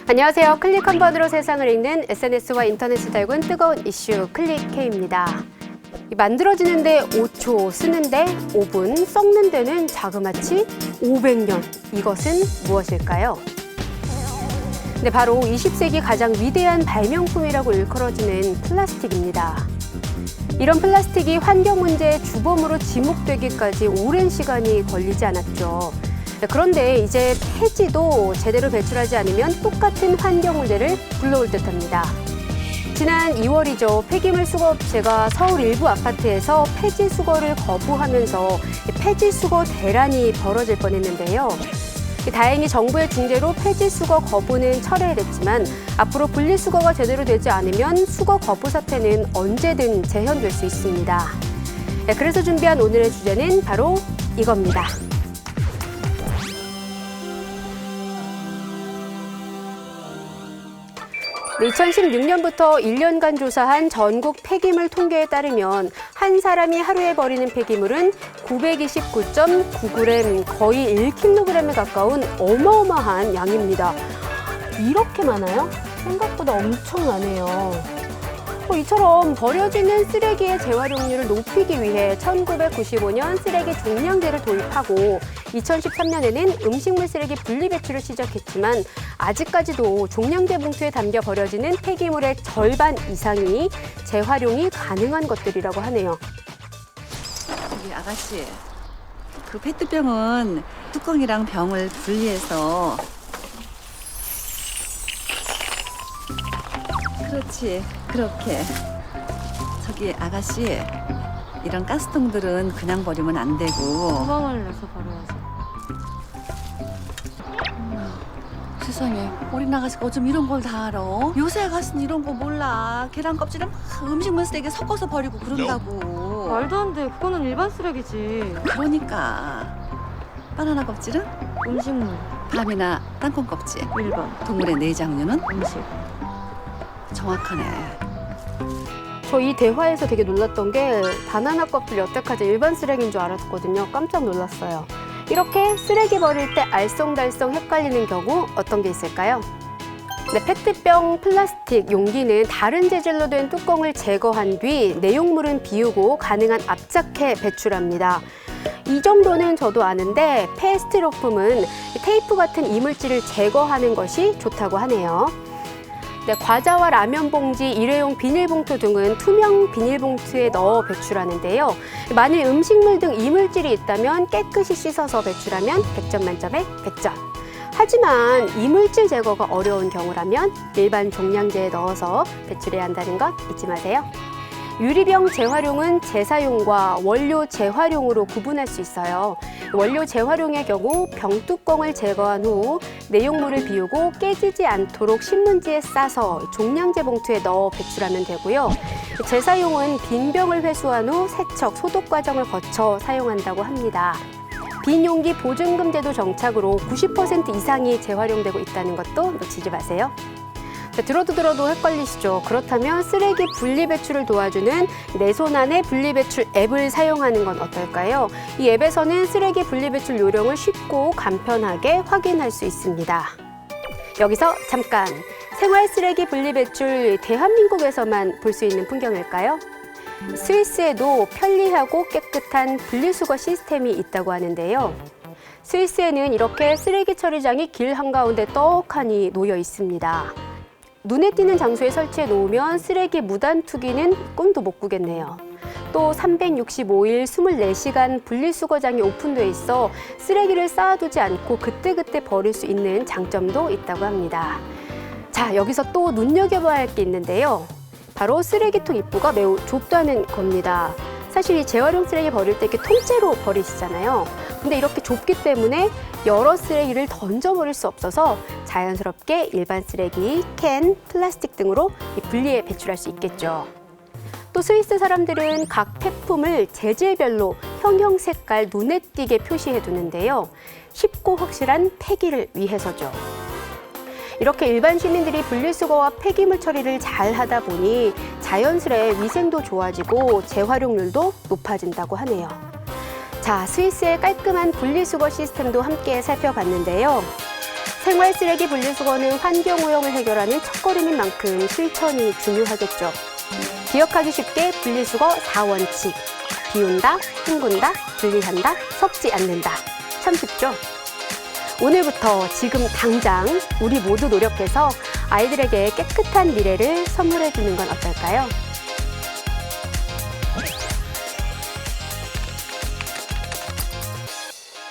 안녕하세요. 클릭 한 번으로 세상을 읽는 SNS와 인터넷을 달군 뜨거운 이슈 클릭K입니다. 만들어지는데 5초, 쓰는데 5분, 썩는 데는 자그마치 500년. 이것은 무엇일까요? 네, 바로 20세기 가장 위대한 발명품이라고 일컬어지는 플라스틱입니다. 이런 플라스틱이 환경 문제의 주범으로 지목되기까지 오랜 시간이 걸리지 않았죠. 그런데 이제 폐지도 제대로 배출하지 않으면 똑같은 환경 문제를 불러올 듯합니다. 지난 2월이죠. 폐기물 수거업체가 서울 일부 아파트에서 폐지 수거를 거부하면서 폐지 수거 대란이 벌어질 뻔했는데요. 다행히 정부의 중재로 폐지 수거 거부는 철회됐지만 앞으로 분리수거가 제대로 되지 않으면 수거 거부 사태는 언제든 재현될 수 있습니다. 그래서 준비한 오늘의 주제는 바로 이겁니다. 2016년부터 1년간 조사한 전국 폐기물 통계에 따르면 한 사람이 하루에 버리는 폐기물은 929.9g, 거의 1kg에 가까운 어마어마한 양입니다. 이렇게 많아요? 생각보다 엄청나네요. 이처럼 버려지는 쓰레기의 재활용률을 높이기 위해 1995년 쓰레기 종량제를 도입하고 2013년에는 음식물 쓰레기 분리배출을 시작했지만 아직까지도 종량제 봉투에 담겨 버려지는 폐기물의 절반 이상이 재활용이 가능한 것들이라고 하네요. 저기 아가씨, 그 페트병은 뚜껑이랑 병을 분리해서 그렇지, 그렇게. 저기 아가씨, 이런 가스통들은 그냥 버리면 안 되고 구멍을 내서 버려야지. 세상에, 어린 아가씨가 어쩜 이런 걸 다 알아? 요새 아가씨는 이런 거 몰라. 계란 껍질은 막 음식물 쓰레기 섞어서 버리고 그런다고. 말도 안 돼. 그거는 일반 쓰레기지. 그러니까 바나나 껍질은? 음식물. 밤이나 땅콩 껍질. 일반. 동물의 내장류는? 음식. 정확하네. 저 이 대화에서 되게 놀랐던 게 바나나 껍질 여태까지 일반 쓰레기인 줄 알았거든요. 깜짝 놀랐어요. 이렇게 쓰레기 버릴 때 알쏭달쏭 헷갈리는 경우 어떤 게 있을까요? 네, 페트병, 플라스틱, 용기는 다른 재질로 된 뚜껑을 제거한 뒤 내용물은 비우고 가능한 압착해 배출합니다. 이 정도는 저도 아는데 폐스티로폼은 테이프 같은 이물질을 제거하는 것이 좋다고 하네요. 네, 과자와 라면 봉지, 일회용 비닐봉투 등은 투명 비닐봉투에 넣어 배출하는데요. 만일 음식물 등 이물질이 있다면 깨끗이 씻어서 배출하면 100점 만점에 100점. 하지만 이물질 제거가 어려운 경우라면 일반 종량제에 넣어서 배출해야 한다는 것 잊지 마세요. 유리병 재활용은 재사용과 원료 재활용으로 구분할 수 있어요. 원료 재활용의 경우 병뚜껑을 제거한 후 내용물을 비우고 깨지지 않도록 신문지에 싸서 종량제 봉투에 넣어 배출하면 되고요. 재사용은 빈 병을 회수한 후 세척, 소독 과정을 거쳐 사용한다고 합니다. 빈 용기 보증금 제도 정착으로 90% 이상이 재활용되고 있다는 것도 놓치지 마세요. 들어도 헷갈리시죠? 그렇다면 쓰레기 분리배출을 도와주는 내 손 안에 분리배출 앱을 사용하는 건 어떨까요? 이 앱에서는 쓰레기 분리배출 요령을 쉽고 간편하게 확인할 수 있습니다. 여기서 잠깐! 생활 쓰레기 분리배출 대한민국에서만 볼 수 있는 풍경일까요? 스위스에도 편리하고 깨끗한 분리수거 시스템이 있다고 하는데요. 스위스에는 이렇게 쓰레기 처리장이 길 한가운데 떡하니 놓여 있습니다. 눈에 띄는 장소에 설치해 놓으면 쓰레기 무단 투기는 꿈도 못 꾸겠네요. 또 365일 24시간 분리수거장이 오픈돼 있어 쓰레기를 쌓아두지 않고 그때그때 버릴 수 있는 장점도 있다고 합니다. 자, 여기서 또 눈여겨봐야 할 게 있는데요. 바로 쓰레기통 입구가 매우 좁다는 겁니다. 사실 이 재활용 쓰레기 버릴 때 이렇게 통째로 버리시잖아요. 근데 이렇게 좁기 때문에 여러 쓰레기를 던져버릴 수 없어서 자연스럽게 일반 쓰레기, 캔, 플라스틱 등으로 분리해 배출할 수 있겠죠. 또 스위스 사람들은 각 폐품을 재질별로 형형 색깔 눈에 띄게 표시해 두는데요. 쉽고 확실한 폐기를 위해서죠. 이렇게 일반 시민들이 분리수거와 폐기물 처리를 잘 하다 보니 자연스레 위생도 좋아지고 재활용률도 높아진다고 하네요. 자, 스위스의 깔끔한 분리수거 시스템도 함께 살펴봤는데요. 생활 쓰레기 분리수거는 환경오염을 해결하는 첫걸음인 만큼 실천이 중요하겠죠. 기억하기 쉽게 분리수거 4원칙. 비운다, 헹군다, 분리한다, 섞지 않는다. 참 쉽죠? 오늘부터 지금 당장 우리 모두 노력해서 아이들에게 깨끗한 미래를 선물해 주는 건 어떨까요?